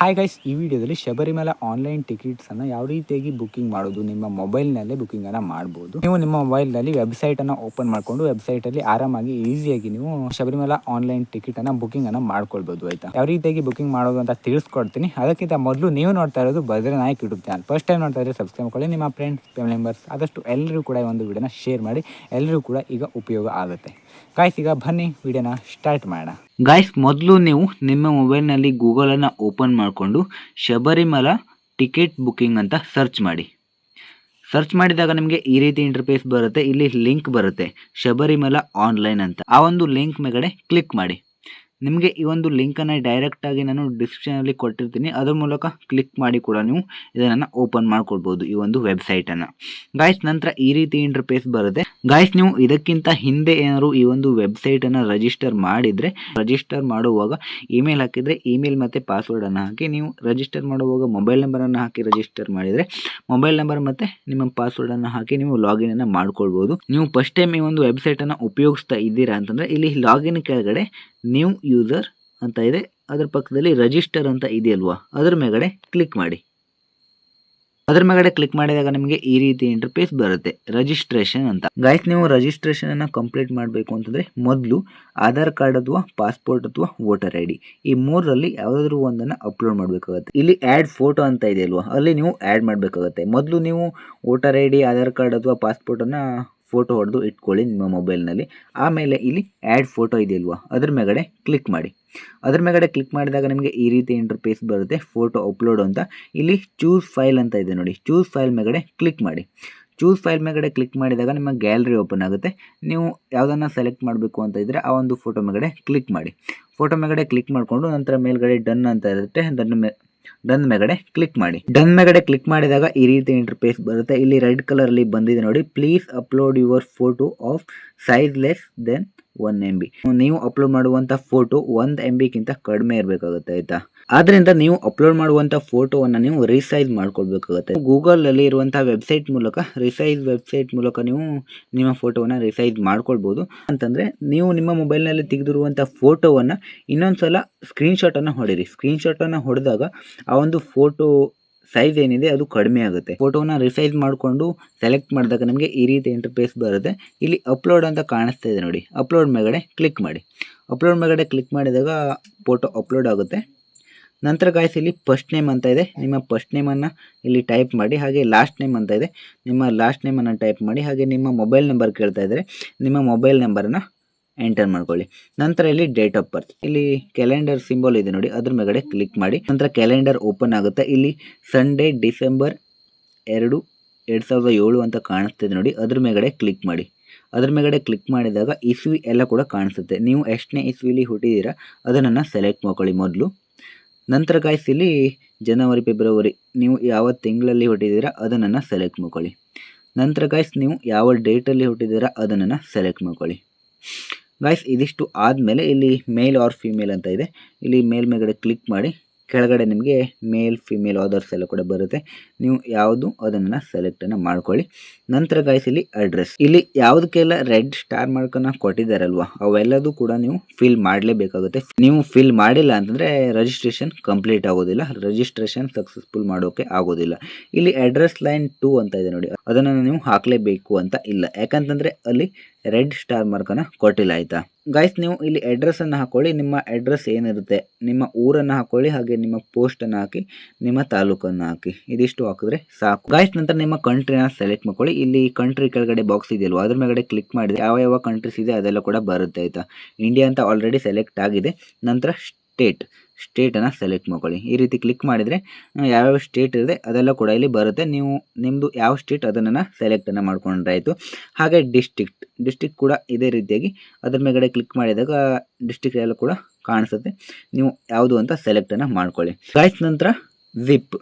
Hi guys, ಈ ವಿಡಿಯೋದಲ್ಲಿ Sabarimala online ಟಿಕೆಟ್ಸನ್ನು ಯಾವ ರೀತಿಯಾಗಿ ಬುಕ್ಕಿಂಗ್ ಮಾಡೋದು, ನಿಮ್ಮ ಮೊಬೈಲ್ನಲ್ಲೇ ಬುಕ್ಕಿಂಗನ್ನು ಮಾಡ್ಬೋದು. ನೀವು ನಿಮ್ಮ ಮೊಬೈಲ್ನಲ್ಲಿ ವೆಬ್ಸೈಟನ್ನು ಓಪನ್ ಮಾಡಿಕೊಂಡು ವೆಬ್ಸೈಟಲ್ಲಿ ಆರಾಮಾಗಿ ಈಸಿಯಾಗಿ ನೀವು ಶಬರಿಮಲೆ ಆನ್ಲೈನ್ ಟಿಕೆಟನ್ನು ಬುಕ್ಕಿಂಗನ್ನು ಮಾಡ್ಕೊಳ್ಬೋದು. ಆಯಿತಾ, ಯಾವ ರೀತಿಯಾಗಿ ಬುಕ್ಕಿಂಗ್ ಮಾಡೋದು ಅಂತ ತಿಳಿಸ್ಕೊಡ್ತೀನಿ. ಅದಕ್ಕಿಂತ ಮೊದಲು ನೀವು ನೋಡ್ತಾ ಇರೋದು ಬದ್ರನಾಯಕ್ ಯೂಟ್ಯೂಬ್ ಚಾನಲ್. ಫಸ್ಟ್ ಟೈಮ್ ನೋಡ್ತಾ ಇದ್ರೆ ಸಬ್ಸ್ಕ್ರೈಬ್ ಮಾಡ್ಕೊಳ್ಳಿ. ನಿಮ್ಮ ಫ್ರೆಂಡ್ಸ್, ಫ್ಯಾಮಿಲಿ ಮೆಂಬರ್ಸ್ ಆದಷ್ಟು ಎಲ್ಲರೂ ಕೂಡ ಈ ಒಂದು ವಿಡಿಯೋನ ಶೇರ್ ಮಾಡಿ. ಎಲ್ಲರೂ ಕೂಡ ಈಗ ಉಪಯೋಗ ಆಗುತ್ತೆ. ಗಾಯ್ಸ್, ಈಗ ಬನ್ನಿ ವಿಡಿಯೋನ ಸ್ಟಾರ್ಟ್ ಮಾಡೋಣ. ಗಾಯ್ಸ್, ಮೊದಲು ನೀವು ನಿಮ್ಮ ಮೊಬೈಲ್ನಲ್ಲಿ ಗೂಗಲನ್ನು ಓಪನ್ ಮಾಡಿಕೊಂಡು ಶಬರಿಮಲ ಟಿಕೆಟ್ ಬುಕ್ಕಿಂಗ್ ಅಂತ ಸರ್ಚ್ ಮಾಡಿ. ಸರ್ಚ್ ಮಾಡಿದಾಗ ನಿಮಗೆ ಈ ರೀತಿ ಇಂಟರ್ಫೇಸ್ ಬರುತ್ತೆ. ಇಲ್ಲಿ ಲಿಂಕ್ ಬರುತ್ತೆ ಶಬರಿಮಲ ಆನ್ಲೈನ್ ಅಂತ. ಆ ಒಂದು ಲಿಂಕ್ ಮೇಗಡೆ ಕ್ಲಿಕ್ ಮಾಡಿ. ನಿಮಗೆ ಈ ಒಂದು ಲಿಂಕನ್ನು ಡೈರೆಕ್ಟಾಗಿ ನಾನು ಡಿಸ್ಕ್ರಿಪ್ಷನಲ್ಲಿ ಕೊಟ್ಟಿರ್ತೀನಿ. ಅದ್ರ ಮೂಲಕ ಕ್ಲಿಕ್ ಮಾಡಿ ಕೂಡ ನೀವು ಇದನ್ನು ಓಪನ್ ಮಾಡ್ಕೊಳ್ಬೋದು, ಈ ಒಂದು ವೆಬ್ಸೈಟನ್ನು. ಗಾಯ್ಸ್, ನಂತರ ಈ ರೀತಿ ಇಂಟರ್ಫೇಸ್ ಬರುತ್ತೆ. ಗಾಯ್ಸ್, ನೀವು ಇದಕ್ಕಿಂತ ಹಿಂದೆ ಏನಾದ್ರು ಈ ಒಂದು ವೆಬ್ಸೈಟನ್ನು ರಿಜಿಸ್ಟರ್ ಮಾಡಿದರೆ, ರಿಜಿಸ್ಟರ್ ಮಾಡುವಾಗ ಇಮೇಲ್ ಹಾಕಿದರೆ ಇಮೇಲ್ ಮತ್ತು ಪಾಸ್ವರ್ಡನ್ನು ಹಾಕಿ, ನೀವು ರಿಜಿಸ್ಟರ್ ಮಾಡುವಾಗ ಮೊಬೈಲ್ ನಂಬರನ್ನು ಹಾಕಿ ರಿಜಿಸ್ಟರ್ ಮಾಡಿದರೆ ಮೊಬೈಲ್ ನಂಬರ್ ಮತ್ತು ನಿಮ್ಮ ಪಾಸ್ವರ್ಡನ್ನು ಹಾಕಿ ನೀವು ಲಾಗಿನನ್ನು ಮಾಡ್ಕೊಳ್ಬೋದು. ನೀವು ಫಸ್ಟ್ ಟೈಮ್ ಈ ಒಂದು ವೆಬ್ಸೈಟನ್ನು ಉಪಯೋಗಿಸ್ತಾ ಇದ್ದೀರಾ ಅಂತಂದರೆ ಇಲ್ಲಿ ಲಾಗಿನ್ ಕೆಳಗಡೆ ನ್ಯೂ ಯೂಸರ್ ಅಂತ ಇದೆ, ಅದರ ಪಕ್ಕದಲ್ಲಿ ರಿಜಿಸ್ಟರ್ ಅಂತ ಇದೆಯಲ್ವಾ, ಅದರ ಮೇಗಡೆ ಕ್ಲಿಕ್ ಮಾಡಿ. ಅದರ ಮೇಗಡೆ ಕ್ಲಿಕ್ ಮಾಡಿದಾಗ ನಿಮಗೆ ಈ ರೀತಿ ಇಂಟರ್ಫೇಸ್ ಬರುತ್ತೆ, ರಿಜಿಸ್ಟ್ರೇಷನ್ ಅಂತ. ಗೈಸ್, ನೀವು ರಿಜಿಸ್ಟ್ರೇಷನ್ ಅನ್ನ ಕಂಪ್ಲೀಟ್ ಮಾಡಬೇಕು ಅಂತಂದ್ರೆ ಮೊದಲು ಆಧಾರ್ ಕಾರ್ಡ್ ಅಥವಾ ಪಾಸ್ಪೋರ್ಟ್ ಅಥವಾ ವೋಟರ್ ಐ ಡಿ, ಈ ಮೂರರಲ್ಲಿ ಯಾವುದಾದ್ರೂ ಒಂದನ್ನು ಅಪ್ಲೋಡ್ ಮಾಡಬೇಕಾಗುತ್ತೆ. ಇಲ್ಲಿ ಆ್ಯಡ್ ಫೋಟೋ ಅಂತ ಇದೆ ಅಲ್ವಾ, ಅಲ್ಲಿ ನೀವು ಆ್ಯಡ್ ಮಾಡಬೇಕಾಗುತ್ತೆ. ಮೊದಲು ನೀವು voter I D, Aadhaar card ಅಥವಾ ಪಾಸ್ಪೋರ್ಟನ್ನು ಫೋಟೋ ಹೊಡೆದು ಇಟ್ಕೊಳ್ಳಿ ನಿಮ್ಮ ಮೊಬೈಲ್ನಲ್ಲಿ. ಆಮೇಲೆ ಇಲ್ಲಿ ಆ್ಯಡ್ ಫೋಟೋ ಇದೆಯಲ್ವಾ, ಅದ್ರ ಮೇಗಡೆ ಕ್ಲಿಕ್ ಮಾಡಿ. ಅದ್ರ ಮೇಗಡೆ ಕ್ಲಿಕ್ ಮಾಡಿದಾಗ ನಿಮಗೆ ಈ ರೀತಿ ಇಂಟರ್ಫೇಸ್ ಬರುತ್ತೆ, ಫೋಟೋ ಅಪ್ಲೋಡ್ ಅಂತ. ಇಲ್ಲಿ ಚೂಸ್ ಫೈಲ್ ಅಂತ ಇದೆ ನೋಡಿ, ಚೂಸ್ ಫೈಲ್ ಮೇಗಡೆ ಕ್ಲಿಕ್ ಮಾಡಿ. ಚೂಸ್ ಫೈಲ್ ಮೇಗಡೆ ಕ್ಲಿಕ್ ಮಾಡಿದಾಗ ನಿಮ್ಮ ಗ್ಯಾಲರಿ ಓಪನ್ ಆಗುತ್ತೆ. ನೀವು ಯಾವುದನ್ನು ಸೆಲೆಕ್ಟ್ ಮಾಡಬೇಕು ಅಂತ ಇದ್ದರೆ ಆ ಒಂದು ಫೋಟೋ ಮೇಗಡೆ ಕ್ಲಿಕ್ ಮಾಡಿ. ಫೋಟೋ ಮೇಗಡೆ ಕ್ಲಿಕ್ ಮಾಡಿಕೊಂಡು ನಂತರ ಮೇಲ್ಗಡೆ ಡನ್ ಅಂತ ಇರುತ್ತೆ, ಡನ್ ಮೇಗಡೆ ಕ್ಲಿಕ್ ಮಾಡಿ. ಡನ್ ಮೇಗಡೆ ಕ್ಲಿಕ್ ಮಾಡಿದಾಗ ಈ ರೀತಿ ಇಂಟರ್ಫೇಸ್ ಬರುತ್ತೆ. ಇಲ್ಲಿ ರೆಡ್ ಕಲರ್ ಅಲ್ಲಿ ಬಂದಿದೆ ನೋಡಿ, please upload your photo of size less than 1 MB. ನೀವು ಅಪ್ಲೋಡ್ ಮಾಡುವಂಥ ಫೋಟೋ 1 MB ಗಿಂತ ಕಡಿಮೆ ಇರಬೇಕಾಗುತ್ತೆ. ಆಯ್ತಾ, ಆದ್ರಿಂದ ನೀವು ಅಪ್ಲೋಡ್ ಮಾಡುವಂಥ ಫೋಟೋವನ್ನು ನೀವು ರಿಸೈಜ್ ಮಾಡ್ಕೊಳ್ಬೇಕಾಗುತ್ತೆ. ಗೂಗಲಲ್ಲಿ ಇರುವಂತಹ ವೆಬ್ಸೈಟ್ ಮೂಲಕ, ರಿಸೈಜ್ ವೆಬ್ಸೈಟ್ ಮೂಲಕ ನೀವು ನಿಮ್ಮ ಫೋಟೋವನ್ನು ರಿಸೈಜ್ ಮಾಡ್ಕೊಳ್ಬೋದು. ಅಂತಂದರೆ ನೀವು ನಿಮ್ಮ ಮೊಬೈಲ್ನಲ್ಲಿ ತೆಗೆದಿರುವಂಥ ಫೋಟೋವನ್ನು ಇನ್ನೊಂದ್ಸಲ ಸ್ಕ್ರೀನ್ಶಾಟನ್ನು ಹೊಡಿರಿ. ಸ್ಕ್ರೀನ್ಶಾಟನ್ನು ಹೊಡೆದಾಗ ಆ ಒಂದು ಫೋಟೋ ಸೈಜ್ ಏನಿದೆ ಅದು ಕಡಿಮೆ ಆಗುತ್ತೆ. ಫೋಟೋನ ರಿಸೈಜ್ ಮಾಡಿಕೊಂಡು ಸೆಲೆಕ್ಟ್ ಮಾಡಿದಾಗ ನಮಗೆ ಈ ರೀತಿ ಇಂಟರ್ಫೇಸ್ ಬರುತ್ತೆ. ಇಲ್ಲಿ ಅಪ್ಲೋಡ್ ಅಂತ ಕಾಣಿಸ್ತಾ ಇದೆ ನೋಡಿ, ಅಪ್ಲೋಡ್ ಮೇಗಡೆ ಕ್ಲಿಕ್ ಮಾಡಿ. ಅಪ್ಲೋಡ್ ಮೇಗಡೆ ಕ್ಲಿಕ್ ಮಾಡಿದಾಗ ಫೋಟೋ ಅಪ್ಲೋಡ್ ಆಗುತ್ತೆ. ನಂತರ ಗಾಯ್ಸ್, ಇಲ್ಲಿ ಫಸ್ಟ್ ನೇಮ್ ಅಂತ ಇದೆ, ನಿಮ್ಮ ಫಸ್ಟ್ ನೇಮನ್ನು ಇಲ್ಲಿ ಟೈಪ್ ಮಾಡಿ. ಹಾಗೆ ಲಾಸ್ಟ್ ನೇಮ್ ಅಂತ ಇದೆ, ನಿಮ್ಮ ಲಾಸ್ಟ್ ನೇಮನ್ನು ಟೈಪ್ ಮಾಡಿ. ಹಾಗೆ ನಿಮ್ಮ ಮೊಬೈಲ್ ನಂಬರ್ ಕೇಳ್ತಾ ಇದ್ದರೆ ನಿಮ್ಮ ಮೊಬೈಲ್ ನಂಬರನ್ನು ಎಂಟರ್ ಮಾಡ್ಕೊಳ್ಳಿ. ನಂತರ ಇಲ್ಲಿ ಡೇಟ್ ಆಫ್ ಬರ್ತ್, ಇಲ್ಲಿ ಕ್ಯಾಲೆಂಡರ್ ಸಿಂಬಲ್ ಇದೆ ನೋಡಿ, ಅದ್ರ ಮೇಗಡೆ ಕ್ಲಿಕ್ ಮಾಡಿ. ನಂತರ ಕ್ಯಾಲೆಂಡರ್ ಓಪನ್ ಆಗುತ್ತೆ. ಇಲ್ಲಿ ಸಂಡೇ ಡಿಸೆಂಬರ್ 2, 2007 ಅಂತ ಕಾಣಿಸ್ತಿದೆ ನೋಡಿ, ಅದ್ರ ಮೇಗಡೆ ಕ್ಲಿಕ್ ಮಾಡಿ. ಅದ್ರ ಮೇಗಡೆ ಕ್ಲಿಕ್ ಮಾಡಿದಾಗ ಇಸ್ವಿ ಎಲ್ಲ ಕೂಡ ಕಾಣಿಸುತ್ತೆ. ನೀವು ಎಷ್ಟನೇ ಇಸ್ವಿಲಿ ಹುಟ್ಟಿದ್ದೀರಾ ಅದನ್ನು ಸೆಲೆಕ್ಟ್ ಮಾಡ್ಕೊಳ್ಳಿ ಮೊದಲು. ನಂತರ ಗಾಯ್ಸ್, ಇಲ್ಲಿ ಜನವರಿ, ಫೆಬ್ರವರಿ ನೀವು ಯಾವ ತಿಂಗಳಲ್ಲಿ ಹುಟ್ಟಿದ್ದೀರಾ ಅದನ್ನು ಸೆಲೆಕ್ಟ್ ಮಾಡ್ಕೊಳ್ಳಿ. ನಂತರ ಗಾಯ್ಸ್, ನೀವು ಯಾವ ಡೇಟಲ್ಲಿ ಹುಟ್ಟಿದ್ದೀರಾ ಅದನ್ನು ಸೆಲೆಕ್ಟ್ ಮಾಡ್ಕೊಳ್ಳಿ. ಗಾಯ್ಸ್, ಇದಿಷ್ಟು ಆದಮೇಲೆ ಇಲ್ಲಿ ಮೇಲ್ ಆರ್ ಫಿಮೇಲ್ ಅಂತ ಇದೆ, ಇಲ್ಲಿ ಮೇಲ್ ಮೇಗಡೆ ಕ್ಲಿಕ್ ಮಾಡಿ. ಕೆಳಗಡೆ ನಿಮಗೆ ಮೇಲ್, ಫಿಮೇಲ್, ಆದರ್ಸ್ ಎಲ್ಲ ಕೂಡ ಬರುತ್ತೆ. ನೀವು ಯಾವುದು ಅದನ್ನು ಸೆಲೆಕ್ಟನ್ನು ಮಾಡ್ಕೊಳ್ಳಿ. ನಂತರ ಗಾಯ್ಸ್, ಇಲ್ಲಿ ಅಡ್ರೆಸ್, ಇಲ್ಲಿ ಯಾವುದಕ್ಕೆಲ್ಲ ರೆಡ್ ಸ್ಟಾರ್ ಮಾರ್ಕನ್ನು ಕೊಟ್ಟಿದ್ದಾರಲ್ವ ಅವೆಲ್ಲದೂ ಕೂಡ ನೀವು ಫಿಲ್ ಮಾಡಲೇಬೇಕಾಗುತ್ತೆ. ನೀವು ಫಿಲ್ ಮಾಡಿಲ್ಲ ಅಂತಂದರೆ ರಿಜಿಸ್ಟ್ರೇಷನ್ ಕಂಪ್ಲೀಟ್ ಆಗೋದಿಲ್ಲ, ರಿಜಿಸ್ಟ್ರೇಷನ್ ಸಕ್ಸಸ್ಫುಲ್ ಮಾಡೋಕ್ಕೆ ಆಗೋದಿಲ್ಲ. ಇಲ್ಲಿ ಅಡ್ರೆಸ್ ಲೈನ್ 2 ಅಂತ ಇದೆ ನೋಡಿ, ಅದನ್ನು ನೀವು ಹಾಕಲೇಬೇಕು ಅಂತ ಇಲ್ಲ, ಯಾಕಂತಂದರೆ ಅಲ್ಲಿ ರೆಡ್ ಸ್ಟಾರ್ ಮಾರ್ಕನ್ನು ಕೊಟ್ಟಿಲ್ಲ. ಆಯಿತಾ ಗಾಯ್ಸ್, ನೀವು ಇಲ್ಲಿ ಅಡ್ರೆಸ್ಸನ್ನು ಹಾಕೊಳ್ಳಿ. ನಿಮ್ಮ ಅಡ್ರೆಸ್ ಏನಿರುತ್ತೆ ನಿಮ್ಮ ಊರನ್ನು ಹಾಕೊಳ್ಳಿ, ಹಾಗೆ ನಿಮ್ಮ ಪೋಸ್ಟನ್ನು ಹಾಕಿ, ನಿಮ್ಮ ತಾಲೂಕನ್ನು ಹಾಕಿ. ಇದಿಷ್ಟು ಹಾಕಿದ್ರೆ ಸಾಕು ಗಾಯ್ಸ್. ನಂತರ ನಿಮ್ಮ ಕಂಟ್ರಿನ ಸೆಲೆಕ್ಟ್ ಮಾಡ್ಕೊಳ್ಳಿ. ಇಲ್ಲಿ ಕಂಟ್ರಿ ಕೆಳಗಡೆ ಬಾಕ್ಸ್ ಇದೆಯಲ್ವ, ಅದ್ರ ಮೇಗಡೆ ಕ್ಲಿಕ್ ಮಾಡಿದ್ರೆ ಯಾವ ಕಂಟ್ರೀಸ್ ಇದೆ ಅದೆಲ್ಲ ಕೂಡ ಬರುತ್ತೆ. ಆಯಿತಾ, ಇಂಡಿಯಾ ಅಂತ ಆಲ್ರೆಡಿ ಸೆಲೆಕ್ಟ್ ಆಗಿದೆ. ನಂತರ ಸ್ಟೇಟನ್ನು ಸೆಲೆಕ್ಟ್ ಮಾಡ್ಕೊಳ್ಳಿ. ಈ ರೀತಿ ಕ್ಲಿಕ್ ಮಾಡಿದರೆ ಯಾವ್ಯಾವ ಸ್ಟೇಟ್ ಇದೆ ಅದೆಲ್ಲ ಕೂಡ ಇಲ್ಲಿ ಬರುತ್ತೆ. ನೀವು ನಿಮ್ಮದು ಯಾವ ಸ್ಟೇಟ್ ಅದನ್ನು ಸೆಲೆಕ್ಟನ್ನು ಮಾಡ್ಕೊಂಡ್ರೆ ಆಯಿತು. ಹಾಗೆ ಡಿಸ್ಟಿಕ್ ಕೂಡ ಇದೇ ರೀತಿಯಾಗಿ ಅದ್ರ ಮೇಗಡೆ ಕ್ಲಿಕ್ ಮಾಡಿದಾಗ ಡಿಸ್ಟಿಕ್ ಎಲ್ಲ ಕೂಡ ಕಾಣಿಸುತ್ತೆ. ನೀವು ಯಾವುದು ಅಂತ ಸೆಲೆಕ್ಟನ್ನು ಮಾಡ್ಕೊಳ್ಳಿ ಗಾಯ್ಸ್. ನಂತರ ಜಿಪ್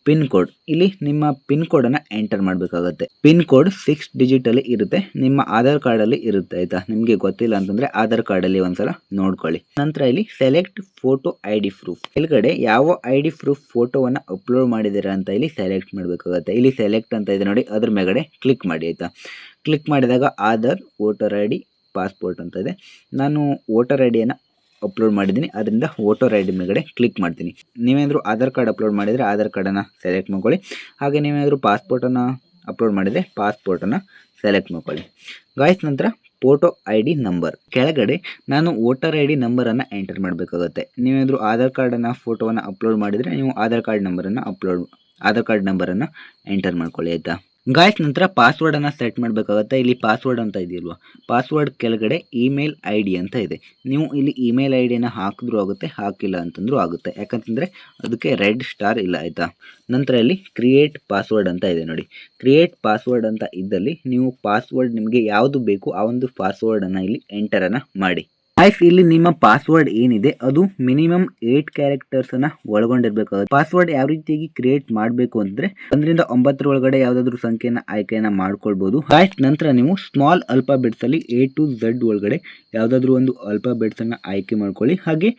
ಪಿನ್ ಕೋಡ್, ಇಲ್ಲಿ ನಿಮ್ಮ ಪಿನ್ ಕೋಡನ್ನು ಎಂಟರ್ ಮಾಡಬೇಕಾಗುತ್ತೆ. ಪಿನ್ ಕೋಡ್ 6 ಡಿಜಿಟಲ್ಲಿ ಇರುತ್ತೆ, ನಿಮ್ಮ ಆಧಾರ್ ಕಾರ್ಡಲ್ಲಿ ಇರುತ್ತೆ. ಆಯಿತಾ, ನಿಮಗೆ ಗೊತ್ತಿಲ್ಲ ಅಂತಂದರೆ ಆಧಾರ್ ಕಾರ್ಡಲ್ಲಿ ಒಂದ್ಸಲ ನೋಡ್ಕೊಳ್ಳಿ. ನಂತರ ಇಲ್ಲಿ ಸೆಲೆಕ್ಟ್ ಫೋಟೋ ID ಪ್ರೂಫ್, ಕೆಳಗಡೆ ಯಾವ ID ಪ್ರೂಫ್ ಫೋಟೋವನ್ನು ಅಪ್ಲೋಡ್ ಮಾಡಿದ್ದೀರಾ ಅಂತ ಇಲ್ಲಿ ಸೆಲೆಕ್ಟ್ ಮಾಡಬೇಕಾಗುತ್ತೆ. ಇಲ್ಲಿ ಸೆಲೆಕ್ಟ್ ಅಂತ ಇದೆ ನೋಡಿ, ಅದ್ರ ಮೇಗಡೆ ಕ್ಲಿಕ್ ಮಾಡಿ. ಆಯಿತಾ, ಕ್ಲಿಕ್ ಮಾಡಿದಾಗ ಆಧಾರ್, ವೋಟರ್ ID, ಪಾಸ್ಪೋರ್ಟ್ ಅಂತ ಇದೆ. ನಾನು ವೋಟರ್ ಐಡಿಯನ್ನು ಅಪ್ಲೋಡ್ ಮಾಡಿದ್ದೀನಿ, ಅದರಿಂದ ವೋಟರ್ ಐ ಡಿ ಮೇಲ್ಗಡೆ ಕ್ಲಿಕ್ ಮಾಡ್ತೀನಿ. ನೀವೇನಾದರೂ ಆಧಾರ್ ಕಾರ್ಡ್ ಅಪ್ಲೋಡ್ ಮಾಡಿದರೆ ಆಧಾರ್ ಕಾರ್ಡನ್ನು ಸೆಲೆಕ್ಟ್ ಮಾಡ್ಕೊಳ್ಳಿ. ಹಾಗೆ ನೀವೇನಾದರೂ ಪಾಸ್ಪೋರ್ಟನ್ನು ಅಪ್ಲೋಡ್ ಮಾಡಿದರೆ ಪಾಸ್ಪೋರ್ಟನ್ನು ಸೆಲೆಕ್ಟ್ ಮಾಡ್ಕೊಳ್ಳಿ. ಗಾಯ್ಸ್, ನಂತರ ಫೋಟೋ ಐ ಡಿ ನಂಬರ್ ಕೆಳಗಡೆ ನಾನು ವೋಟರ್ ಐ ಡಿ ನಂಬರನ್ನು ಎಂಟರ್ ಮಾಡಬೇಕಾಗುತ್ತೆ. ನೀವೇನಾದರೂ ಆಧಾರ್ ಕಾರ್ಡನ್ನು ಫೋಟೋವನ್ನು ಅಪ್ಲೋಡ್ ಮಾಡಿದರೆ ನೀವು ಆಧಾರ್ ಕಾರ್ಡ್ ನಂಬರನ್ನು ಎಂಟರ್ ಮಾಡ್ಕೊಳ್ಳಿ, ಆಯಿತಾ. ಗಾಯ್ಸ್, ನಂತರ ಪಾಸ್ವರ್ಡನ್ನು ಸೆಟ್ ಮಾಡಬೇಕಾಗುತ್ತೆ. ಇಲ್ಲಿ ಪಾಸ್ವರ್ಡ್ ಅಂತ ಇದೆಯಲ್ವ, ಪಾಸ್ವರ್ಡ್ ಕೆಳಗಡೆ ಇಮೇಲ್ ಐ ಡಿ ಅಂತ ಇದೆ. ನೀವು ಇಲ್ಲಿ ಇಮೇಲ್ ಐ ಡಿಯನ್ನು ಹಾಕಿದ್ರೂ ಆಗುತ್ತೆ, ಹಾಕಿಲ್ಲ ಅಂತಂದ್ರೂ ಆಗುತ್ತೆ. ಯಾಕಂತಂದರೆ ಅದಕ್ಕೆ ರೆಡ್ ಸ್ಟಾರ್ ಇಲ್ಲ, ಆಯಿತಾ. ನಂತರ ಇಲ್ಲಿ ಕ್ರಿಯೇಟ್ ಪಾಸ್ವರ್ಡ್ ಅಂತ ಇದೆ ನೋಡಿ. ಕ್ರಿಯೇಟ್ ಪಾಸ್ವರ್ಡ್ ಅಂತ ಇದ್ದಲ್ಲಿ ನೀವು ಪಾಸ್ವರ್ಡ್ ನಿಮಗೆ ಯಾವುದು ಬೇಕು ಆ ಒಂದು ಪಾಸ್ವರ್ಡನ್ನು ಇಲ್ಲಿ ಎಂಟರನ್ನು ಮಾಡಿ. ಗೈಸ್, ಇಲ್ಲಿ ನಿಮ್ಮ ಪಾಸ್ವರ್ಡ್ ಏನಿದೆ ಅದು ಮಿನಿಮಮ್ 8 ಕ್ಯಾರೆಕ್ಟರ್ಸನ್ನು ಒಳಗೊಂಡಿರಬೇಕಾಗುತ್ತೆ. ಪಾಸ್ವರ್ಡ್ ಯಾವ ರೀತಿಯಾಗಿ ಕ್ರಿಯೇಟ್ ಮಾಡಬೇಕು ಅಂದರೆ 1ರಿಂದ 9 ಒಳಗಡೆ ಯಾವುದಾದ್ರೂ ಸಂಖ್ಯೆಯನ್ನು ಆಯ್ಕೆಯನ್ನು ಮಾಡ್ಕೊಳ್ಬೋದು. ಗೈಸ್, ನಂತರ ನೀವು ಸ್ಮಾಲ್ ಅಲ್ಫಾಬೆಟ್ಸಲ್ಲಿ A to Z ಒಳಗಡೆ ಯಾವುದಾದ್ರೂ ಒಂದು ಅಲ್ಫಾಬೆಟ್ಸನ್ನು ಆಯ್ಕೆ ಮಾಡ್ಕೊಳ್ಳಿ. ಹಾಗೆ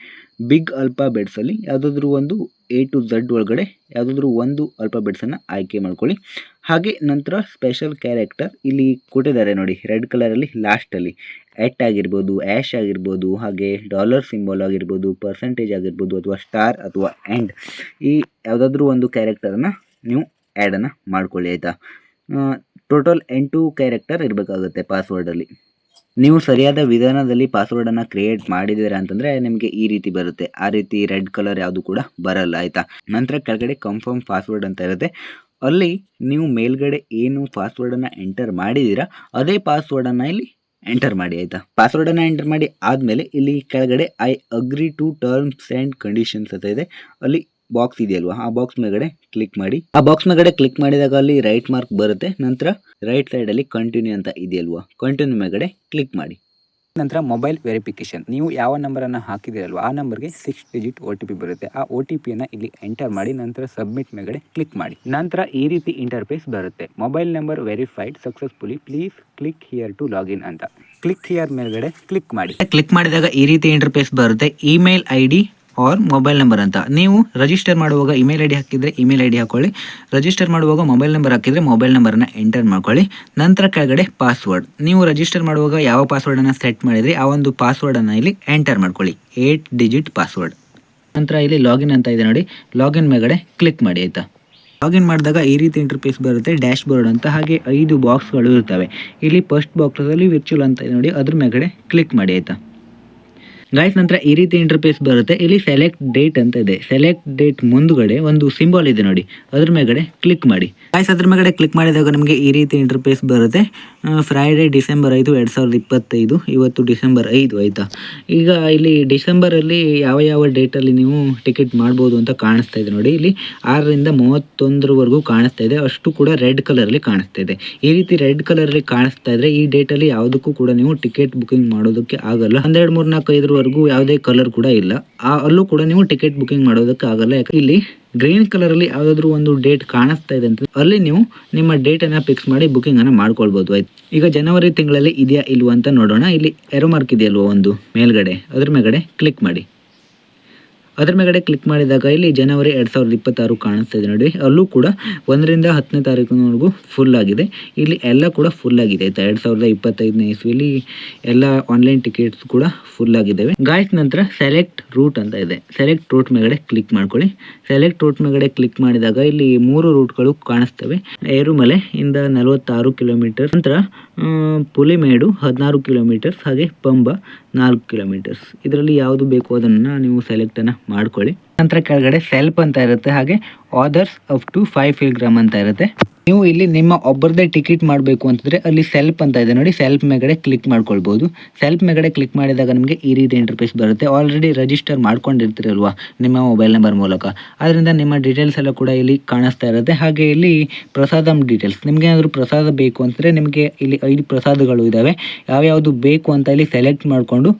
ಬಿಗ್ ಅಲ್ಫಾಬೆಟ್ಸಲ್ಲಿ ಯಾವುದಾದ್ರೂ ಒಂದು A to Z ಒಳಗಡೆ ಯಾವುದಾದ್ರೂ ಒಂದು ಅಲ್ಫಾಬೆಟ್ಸನ್ನು ಆಯ್ಕೆ ಮಾಡ್ಕೊಳ್ಳಿ. ಹಾಗೆ ನಂತರ ಸ್ಪೆಷಲ್ ಕ್ಯಾರೆಕ್ಟರ್ ಇಲ್ಲಿ ಕೊಟ್ಟಿದ್ದಾರೆ ನೋಡಿ, ರೆಡ್ ಕಲರಲ್ಲಿ ಲಾಸ್ಟಲ್ಲಿ ಎಟ್ ಆಗಿರ್ಬೋದು, ಆ್ಯಶ್ ಆಗಿರ್ಬೋದು, ಹಾಗೆ ಡಾಲರ್ ಸಿಂಬಲ್ ಆಗಿರ್ಬೋದು, ಪರ್ಸೆಂಟೇಜ್ ಆಗಿರ್ಬೋದು, ಅಥವಾ ಸ್ಟಾರ್ ಅಥವಾ ಆ್ಯಂಡ್, ಈ ಯಾವುದಾದ್ರೂ ಒಂದು ಕ್ಯಾರೆಕ್ಟರನ್ನು ನೀವು ಆ್ಯಡನ್ನು ಮಾಡ್ಕೊಳ್ಳಿ, ಆಯಿತಾ. ಟೋಟಲ್ 8 ಕ್ಯಾರೆಕ್ಟರ್ ಇರಬೇಕಾಗುತ್ತೆ ಪಾಸ್ವರ್ಡಲ್ಲಿ. ನೀವು ಸರಿಯಾದ ವಿಧಾನದಲ್ಲಿ ಪಾಸ್ವರ್ಡನ್ನು ಕ್ರಿಯೇಟ್ ಮಾಡಿದ್ದೀರಾ ಅಂತಂದರೆ ನಿಮಗೆ ಈ ರೀತಿ ಬರುತ್ತೆ. ಆ ರೀತಿ ರೆಡ್ ಕಲರ್ ಯಾವುದು ಕೂಡ ಬರಲ್ಲ, ಆಯಿತಾ. ನಂತರ ಕೆಳಗಡೆ ಕನ್ಫರ್ಮ್ ಪಾಸ್ವರ್ಡ್ ಅಂತ ಇರುತ್ತೆ. ಅಲ್ಲಿ ನೀವು ಮೇಲ್ಗಡೆ ಏನು ಪಾಸ್ವರ್ಡನ್ನು ಎಂಟರ್ ಮಾಡಿದ್ದೀರಾ ಅದೇ ಪಾಸ್ವರ್ಡನ್ನು ಇಲ್ಲಿ ಎಂಟರ್ ಮಾಡಿ, ಆಯಿತಾ. ಪಾಸ್ವರ್ಡನ್ನು ಎಂಟರ್ ಮಾಡಿ ಆದಮೇಲೆ ಇಲ್ಲಿ ಕೆಳಗಡೆ I agree to terms and conditions ಅಂತ ಇದೆ. ಅಲ್ಲಿ ಬಾಕ್ಸ್ ಇದೆಯಲ್ವಾ, ಆ ಬಾಕ್ಸ್ ಮೇಲ್ಗಡೆ ಕ್ಲಿಕ್ ಮಾಡಿ. ಆ ಬಾಕ್ಸ್ ಮೇಲ್ಗಡೆ ಕ್ಲಿಕ್ ಮಾಡಿದಾಗ ಅಲ್ಲಿ ರೈಟ್ ಮಾರ್ಕ್ ಬರುತ್ತೆ. ನಂತರ ರೈಟ್ ಸೈಡಲ್ಲಿ ಕಂಟಿನ್ಯೂ ಅಂತ ಇದೆಯಲ್ವಾ, ಕಂಟಿನ್ಯೂ ಮೇಲ್ಗಡೆ ಕ್ಲಿಕ್ ಮಾಡಿ. ನಂತರ ಮೊಬೈಲ್ ವೆರಿಫಿಕೇಷನ್, ನೀವು ಯಾವ ನಂಬರನ್ನು ಹಾಕಿದಿರಲ್ವ ಆ ನಂಬರ್ಗೆ 6 ಡಿಜಿಟ್ OTP ಬರುತ್ತೆ. ಆ OTPಯನ್ನು ಇಲ್ಲಿ ಎಂಟರ್ ಮಾಡಿ ನಂತರ ಸಬ್ಮಿಟ್ ಮೇಲ್ಗಡೆ ಕ್ಲಿಕ್ ಮಾಡಿ. ನಂತರ ಈ ರೀತಿ ಇಂಟರ್ಫೇಸ್ ಬರುತ್ತೆ. Mobile number verified successfully, please click here to login ಅಂತ. ಕ್ಲಿಕ್ ಹಿಯರ್ ಮೇಲ್ಗಡೆ ಕ್ಲಿಕ್ ಮಾಡಿ. ಕ್ಲಿಕ್ ಮಾಡಿದಾಗ ಈ ರೀತಿ ಇಂಟರ್ಫೇಸ್ ಬರುತ್ತೆ. Email ID or mobile number ಅಂತ. ನೀವು ರಿಜಿಸ್ಟರ್ ಮಾಡುವಾಗ ಇಮೇಲ್ ID ಹಾಕಿದರೆ ಇಮೇಲ್ ID ಹಾಕೊಳ್ಳಿ. ರಿಜಿಸ್ಟರ್ ಮಾಡುವಾಗ ಮೊಬೈಲ್ ನಂಬರ್ ಹಾಕಿದರೆ ಮೊಬೈಲ್ ನಂಬರನ್ನು ಎಂಟರ್ ಮಾಡ್ಕೊಳ್ಳಿ. ನಂತರ ಕೆಳಗಡೆ ಪಾಸ್ವರ್ಡ್, ನೀವು ರಿಜಿಸ್ಟರ್ ಮಾಡುವಾಗ ಯಾವ ಪಾಸ್ವರ್ಡನ್ನು ಸೆಟ್ ಮಾಡಿದರೆ ಆ ಒಂದು ಪಾಸ್ವರ್ಡನ್ನು ಇಲ್ಲಿ ಎಂಟರ್ ಮಾಡ್ಕೊಳ್ಳಿ, 8 ಡಿಜಿಟ್ ಪಾಸ್ವರ್ಡ್. ನಂತರ ಇಲ್ಲಿ ಲಾಗಿನ್ ಅಂತ ಇದೆ ನೋಡಿ, ಲಾಗಿನ್ ಮೇಲ್ಗಡೆ ಕ್ಲಿಕ್ ಮಾಡಿ, ಆಯಿತಾ. ಲಾಗಿನ್ ಮಾಡಿದಾಗ ಈ ರೀತಿ ಇಂಟರ್ಫೇಸ್ ಬರುತ್ತೆ, ಡ್ಯಾಶ್ ಬೋರ್ಡ್ ಅಂತ. ಹಾಗೆ 5 ಬಾಕ್ಸ್ಗಳು ಇರ್ತವೆ. ಇಲ್ಲಿ ಫಸ್ಟ್ ಬಾಕ್ಸಲ್ಲಿ ವಿರ್ಚುವಲ್ ಅಂತ ಇದೆ ನೋಡಿ, ಅದ್ರ ಮೇಲ್ಗಡೆ ಕ್ಲಿಕ್ ಮಾಡಿ, ಆಯಿತಾ. ಗೈಸ್, ನಂತರ ಈ ರೀತಿ ಇಂಟರ್ಫೇಸ್ ಬರುತ್ತೆ. ಇಲ್ಲಿ ಸೆಲೆಕ್ಟ್ ಡೇಟ್ ಅಂತ ಇದೆ. ಸೆಲೆಕ್ಟ್ ಡೇಟ್ ಮುಂದುಗಡೆ ಒಂದು ಸಿಂಬಲ್ ಇದೆ ನೋಡಿ, ಅದ್ರ ಮೇಲ್ಗಡೆ ಕ್ಲಿಕ್ ಮಾಡಿ. ಗೈಸ್, ಅದ್ರ ಮೇಲ್ಗಡೆ ಕ್ಲಿಕ್ ಮಾಡಿದಾಗ ನಮಗೆ ಈ ರೀತಿ ಇಂಟರ್ಫೇಸ್ ಬರುತ್ತೆ. ಫ್ರೈಡೇ ಡಿಸೆಂಬರ್ 5, 2025, ಇವತ್ತು ಡಿಸೆಂಬರ್ 5, ಆಯಿತಾ. ಈಗ ಇಲ್ಲಿ ಡಿಸೆಂಬರಲ್ಲಿ ಯಾವ ಡೇಟಲ್ಲಿ ನೀವು ಟಿಕೆಟ್ ಮಾಡ್ಬೋದು ಅಂತ ಕಾಣಿಸ್ತಾ ಇದೆ ನೋಡಿ. ಇಲ್ಲಿ 6ರಿಂದ 31 ಕಾಣಿಸ್ತಾ ಇದೆ. ಅಷ್ಟು ಕೂಡ ರೆಡ್ ಕಲರಲ್ಲಿ ಕಾಣಿಸ್ತಾ ಇದೆ. ಈ ರೀತಿ ರೆಡ್ ಕಲರಲ್ಲಿ ಕಾಣಿಸ್ತಾ ಇದ್ರೆ ಈ ಡೇಟಲ್ಲಿ ಯಾವುದಕ್ಕೂ ಕೂಡ ನೀವು ಟಿಕೆಟ್ ಬುಕಿಂಗ್ ಮಾಡೋದಕ್ಕೆ ಆಗಲ್ಲ. 12, 3, 4, 5 ಯಾವುದೇ ಕಲರ್ ಕೂಡ ಇಲ್ಲ, ಅಲ್ಲೂ ಕೂಡ ನೀವು ಟಿಕೆಟ್ ಬುಕಿಂಗ್ ಮಾಡೋದಕ್ಕೆ ಆಗಲ್ಲ. ಇಲ್ಲಿ ಗ್ರೀನ್ ಕಲರ್ ಅಲ್ಲಿ ಯಾವುದಾದ್ರೂ ಒಂದು ಡೇಟ್ ಕಾಣಿಸ್ತಾ ಇದೆ ಅಂತ ಅಲ್ಲಿ ನೀವು ನಿಮ್ಮ ಡೇಟ್ ಅನ್ನ ಫಿಕ್ಸ್ ಮಾಡಿ ಬುಕಿಂಗ್ ಅನ್ನ ಮಾಡ್ಕೊಳ್ಬಹುದು, ಆಯ್ತು. ಈಗ ಜನವರಿ ತಿಂಗಳಲ್ಲಿ ಇದೆಯಾ ಇಲ್ವಾ ಅಂತ ನೋಡೋಣ. ಇಲ್ಲಿ ಎರೋ ಮಾರ್ಕ್ ಇದೆಯಲ್ವ ಒಂದು ಮೇಲ್ಗಡೆ, ಅದ್ರ ಮೇಲ್ಗಡೆ ಕ್ಲಿಕ್ ಮಾಡಿ. ಅದ್ರ ಮೇಲ್ಗಡೆ ಕ್ಲಿಕ್ ಮಾಡಿದಾಗ ಇಲ್ಲಿ ಜನವರಿ 2026 ಕಾಣಿಸ್ತಾ ಇದೆ ನೋಡಿ. ಅಲ್ಲೂ ಕೂಡ 1ರಿಂದ 10ನೇ ತಾರೀಕಿನವರೆಗೂ ಫುಲ್ ಆಗಿದೆ. ಇಲ್ಲಿ ಎಲ್ಲ ಕೂಡ ಫುಲ್ ಆಗಿದೆ, ಆಯ್ತಾ. 2025ನೇ ಇಸ್ವಿಯಲ್ಲಿ ಎಲ್ಲ ಆನ್ಲೈನ್ ಟಿಕೆಟ್ಸ್ ಕೂಡ ಫುಲ್ ಆಗಿದ್ದಾವೆ. ಗಾಯ್ಸ್, ನಂತರ ಸೆಲೆಕ್ಟ್ ರೂಟ್ ಅಂತ ಇದೆ. ಸೆಲೆಕ್ಟ್ ರೂಟ್ ಮೇಲ್ಗಡೆ ಕ್ಲಿಕ್ ಮಾಡ್ಕೊಳ್ಳಿ. ಸೆಲೆಕ್ಟ್ ರೂಟ್ ಮೇಲ್ಗಡೆ ಕ್ಲಿಕ್ ಮಾಡಿದಾಗ ಇಲ್ಲಿ 3 ರೂಟ್ಗಳು ಕಾಣಿಸ್ತವೆ. ಏರುಮಲೆ ಇಂದ 46 ಕಿಲೋಮೀಟರ್, ನಂತರ ಪುಲಿಮೇಡು 16 ಕಿಲೋಮೀಟರ್ಸ್, ಹಾಗೆ ಪಂಬ 4 ಕಿಲೋಮೀಟರ್ಸ್. ಇದರಲ್ಲಿ ಯಾವುದು ಬೇಕು ಅದನ್ನು ನೀವು ಸೆಲೆಕ್ಟ್ ಅನ್ನ ಮಾಡ್ಕೊಳ್ಳಿ. ನಂತರ ಕೆಳಗಡೆ ಸೆಲ್ಫ್ ಅಂತ ಇರುತ್ತೆ, ಹಾಗೆ ಆದರ್ಸ್ ಅಪ್ ಟು 5 ಕಿಲೋಗ್ರಾಮ್ ಅಂತ ಇರುತ್ತೆ. ನೀವು ಇಲ್ಲಿ ನಿಮ್ಮ ಒಬ್ಬರದೇ ಟಿಕೆಟ್ ಮಾಡಬೇಕು ಅಂತಂದರೆ ಅಲ್ಲಿ ಸೆಲ್ಫ್ ಅಂತ ಇದೆ ನೋಡಿ, ಸೆಲ್ಫ್ ಮೇಲ್ಗಡೆ ಕ್ಲಿಕ್ ಮಾಡ್ಕೊಳ್ಬೋದು. ಸೆಲ್ಫ್ ಮೇಲ್ಗಡೆ ಕ್ಲಿಕ್ ಮಾಡಿದಾಗ ನಿಮಗೆ ಈ ರೀತಿ ಇಂಟರ್ಫೇಸ್ ಬರುತ್ತೆ. ಆಲ್ರೆಡಿ ರಿಜಿಸ್ಟರ್ ಮಾಡ್ಕೊಂಡಿರ್ತೀರಲ್ವಾ ನಿಮ್ಮ ಮೊಬೈಲ್ ನಂಬರ್ ಮೂಲಕ, ಅದರಿಂದ ನಿಮ್ಮ ಡೀಟೇಲ್ಸ್ ಎಲ್ಲ ಕೂಡ ಇಲ್ಲಿ ಕಾಣಿಸ್ತಾ ಇರುತ್ತೆ. ಹಾಗೆ ಇಲ್ಲಿ ಪ್ರಸಾದಂ ಡೀಟೇಲ್ಸ್, ನಿಮಗೆ ಏನಾದರೂ ಪ್ರಸಾದ ಬೇಕು ಅಂತಂದರೆ ನಿಮಗೆ ಇಲ್ಲಿ 5 ಪ್ರಸಾದಗಳು ಇದ್ದಾವೆ. ಯಾವ್ಯಾವುದು ಬೇಕು ಅಂತ ಇಲ್ಲಿ ಸೆಲೆಕ್ಟ್ ಮಾಡಿಕೊಂಡು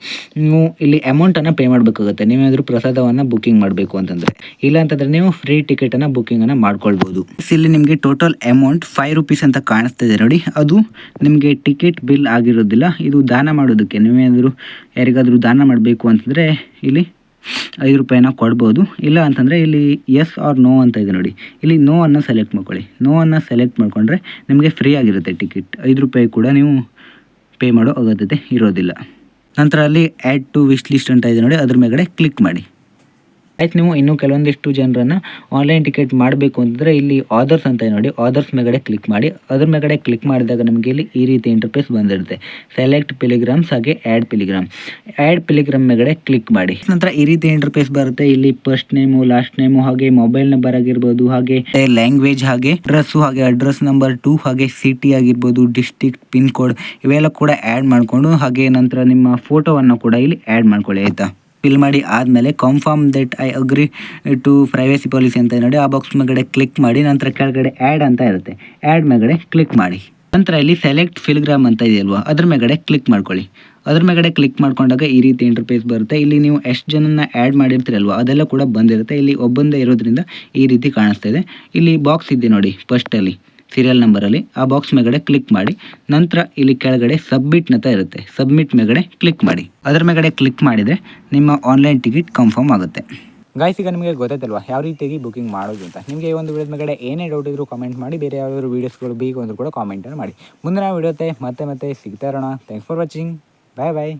ನೀವು ಇಲ್ಲಿ ಅಮೌಂಟನ್ನು ಪೇ ಮಾಡಬೇಕಾಗುತ್ತೆ. ನೀವೇನಾದರೂ ಪ್ರಸಾದವನ್ನು ಬುಕಿಂಗ್ ಮಾಡಬೇಕು ಅಂತಂದರೆ. ಇಲ್ಲ ಅಂತಂದರೆ ನೀವು ಫ್ರೀ ಟಿಕೆಟನ್ನು ಬುಕಿಂಗನ್ನು ಮಾಡ್ಕೊಳ್ಬೋದು. ಇಲ್ಲಿ ನಿಮಗೆ ಟೋಟಲ್ ಅಮೌಂಟ್ 5 ರೂಪೀಸ್ ಅಂತ ಕಾಣಿಸ್ತಾ ಇದೆ ನೋಡಿ. ಅದು ನಿಮಗೆ ಟಿಕೆಟ್ ಬಿಲ್ ಆಗಿರೋದಿಲ್ಲ, ಇದು ದಾನ ಮಾಡೋದಕ್ಕೆ. ನೀವೇನಾದರೂ ಯಾರಿಗಾದರೂ ದಾನ ಮಾಡಬೇಕು ಅಂತಂದರೆ ಇಲ್ಲಿ 5 ರೂಪಾಯಿನ ಕೊಡ್ಬೋದು. ಇಲ್ಲ ಅಂತಂದರೆ ಇಲ್ಲಿ ಎಸ್ ಆರ್ ನೋ ಅಂತ ಇದೆ ನೋಡಿ, ಇಲ್ಲಿ ನೋ ಅನ್ನು ಸೆಲೆಕ್ಟ್ ಮಾಡ್ಕೊಳ್ಳಿ. ನೋ ಅನ್ನು ಸೆಲೆಕ್ಟ್ ಮಾಡಿಕೊಂಡ್ರೆ ನಿಮಗೆ ಫ್ರೀ ಆಗಿರುತ್ತೆ ಟಿಕೆಟ್. 5 ರೂಪಾಯಿ ಕೂಡ ನೀವು ಪೇ ಮಾಡೋ ಅಗತ್ಯತೆ ಇರೋದಿಲ್ಲ. ನಂತರ ಅಲ್ಲಿ ಆ್ಯಡ್ ಟು ವಿಶ್ ಲಿಸ್ಟ್ ಅಂತ ಇದೆ ನೋಡಿ, ಅದ್ರ ಮೇಲ್ಗಡೆ ಕ್ಲಿಕ್ ಮಾಡಿ. ಆಯ್ತು, ನೀವು ಇನ್ನೂ ಕೆಲವೊಂದಿಷ್ಟು ಜನರನ್ನು ಆನ್ಲೈನ್ ಟಿಕೆಟ್ ಮಾಡಬೇಕು ಅಂತಂದರೆ ಇಲ್ಲಿ ಆದರ್ಸ್ ಅಂತ ಇದೆ ನೋಡಿ, ಆದರ್ಸ್ ಮೇಲ್ಗಡೆ ಕ್ಲಿಕ್ ಮಾಡಿ. ಅದ್ರ ಮೇಲ್ಗಡೆ ಕ್ಲಿಕ್ ಮಾಡಿದಾಗ ನಮಗೆ ಇಲ್ಲಿ ಈ ರೀತಿ ಇಂಟರ್ಫೇಸ್ ಬಂದಿರುತ್ತೆ. ಸೆಲೆಕ್ಟ್ ಪಿಲಿಗ್ರಾಮ್ಸ್ ಹಾಗೆ ಆ್ಯಡ್ ಪಿಲಿಗ್ರಾಮ್ ಮೇಲ್ಗಡೆ ಕ್ಲಿಕ್ ಮಾಡಿ. ನಂತರ ಈ ರೀತಿ ಇಂಟರ್ಫೇಸ್ ಬರುತ್ತೆ. ಇಲ್ಲಿ ಫಸ್ಟ್ ನೇಮು, ಲಾಸ್ಟ್ ನೇಮು, ಹಾಗೆ ಮೊಬೈಲ್ ನಂಬರ್ ಆಗಿರ್ಬೋದು, ಹಾಗೆ ಲ್ಯಾಂಗ್ವೇಜ್, ಹಾಗೆ ಅಡ್ರೆಸ್ಸು, ಹಾಗೆ ಅಡ್ರೆಸ್ ನಂಬರ್ 2, ಹಾಗೆ ಸಿಟಿ ಆಗಿರ್ಬೋದು, ಡಿಸ್ಟ್ರಿಕ್ಟ್, ಪಿನ್ ಕೋಡ್ ಇವೆಲ್ಲ ಕೂಡ ಆ್ಯಡ್ ಮಾಡಿಕೊಂಡು, ಹಾಗೆ ನಂತರ ನಿಮ್ಮ ಫೋಟೋವನ್ನು ಕೂಡ ಇಲ್ಲಿ ಆ್ಯಡ್ ಮಾಡ್ಕೊಳ್ಳಿ. ಆಯಿತಾ, ಫಿಲ್ ಮಾಡಿ ಆದಮೇಲೆ confirm that I agree to privacy policy ಅಂತ ನೋಡಿ, ಆ ಬಾಕ್ಸ್ ಮೇಲ್ಗಡೆ ಕ್ಲಿಕ್ ಮಾಡಿ. ನಂತರ ಕೆಳಗಡೆ ಆ್ಯಡ್ ಅಂತ ಇರುತ್ತೆ, ಆ್ಯಡ್ ಮೇಲ್ಗಡೆ ಕ್ಲಿಕ್ ಮಾಡಿ. ನಂತರ ಇಲ್ಲಿ ಸೆಲೆಕ್ಟ್ ಫಿಲ್ಗ್ರಾಮ್ ಅಂತ ಇದೆಯಲ್ವಾ, ಅದ್ರ ಮೇಲ್ಗಡೆ ಕ್ಲಿಕ್ ಮಾಡ್ಕೊಳ್ಳಿ. ಅದ್ರ ಮೇಲ್ಗಡೆ ಕ್ಲಿಕ್ ಮಾಡ್ಕೊಂಡಾಗ ಈ ರೀತಿ ಇಂಟರ್ಫೇಸ್ ಬರುತ್ತೆ. ಇಲ್ಲಿ ನೀವು ಎಷ್ಟು ಜನನ ಆ್ಯಡ್ ಮಾಡಿರ್ತೀರಲ್ವ ಅದೆಲ್ಲ ಕೂಡ ಬಂದಿರುತ್ತೆ. ಇಲ್ಲಿ ಒಬ್ಬಂದೇ ಇರೋದ್ರಿಂದ ಈ ರೀತಿ ಕಾಣಿಸ್ತಾ ಇದೆ. ಇಲ್ಲಿ ಬಾಕ್ಸ್ ಇದೆ ನೋಡಿ ಫಸ್ಟಲ್ಲಿ ಸೀರಿಯಲ್ ನಂಬರಲ್ಲಿ, ಆ ಬಾಕ್ಸ್ ಮೇಲ್ಗಡೆ ಕ್ಲಿಕ್ ಮಾಡಿ. ನಂತರ ಇಲ್ಲಿ ಕೆಳಗಡೆ ಸಬ್ಮಿಟ್ ಅಂತ ಇರುತ್ತೆ, ಸಬ್ಮಿಟ್ ಮೇಲ್ಗಡೆ ಕ್ಲಿಕ್ ಮಾಡಿ. ಅದರ ಮೇಲ್ಗಡೆ ಕ್ಲಿಕ್ ಮಾಡಿದರೆ ನಿಮ್ಮ ಆನ್ಲೈನ್ ಟಿಕೆಟ್ ಕನ್ಫರ್ಮ್ ಆಗುತ್ತೆ. ಗಾಯ್ಸ್, ಈಗ ನಿಮಗೆ ಗೊತ್ತಾಯ್ತಲ್ವಾ ಯಾವ ರೀತಿಯಾಗಿ ಬುಕಿಂಗ್ ಮಾಡೋದು ಅಂತ. ನಿಮಗೆ ಈ ಒಂದು ವಿಡಿಯೋದ ಮೇಲ್ಗಡೆ ಏನೇ ಡೌಟ್ ಇದ್ದರೂ ಕಾಮೆಂಟ್ ಮಾಡಿ. ಬೇರೆ ಯಾವ್ದಾದ್ರು ವೀಡಿಯೋಸ್ಗಳು ಬೇಕು ಅಂದರೂ ಕೂಡ ಕಾಮೆಂಟನ್ನು ಮಾಡಿ. ಮುಂದಿನ ವಿಡಿಯೋತೆ ಮತ್ತೆ ಸಿಗ್ತಾ ಇರೋಣ. Thanks for watching. Bye bye.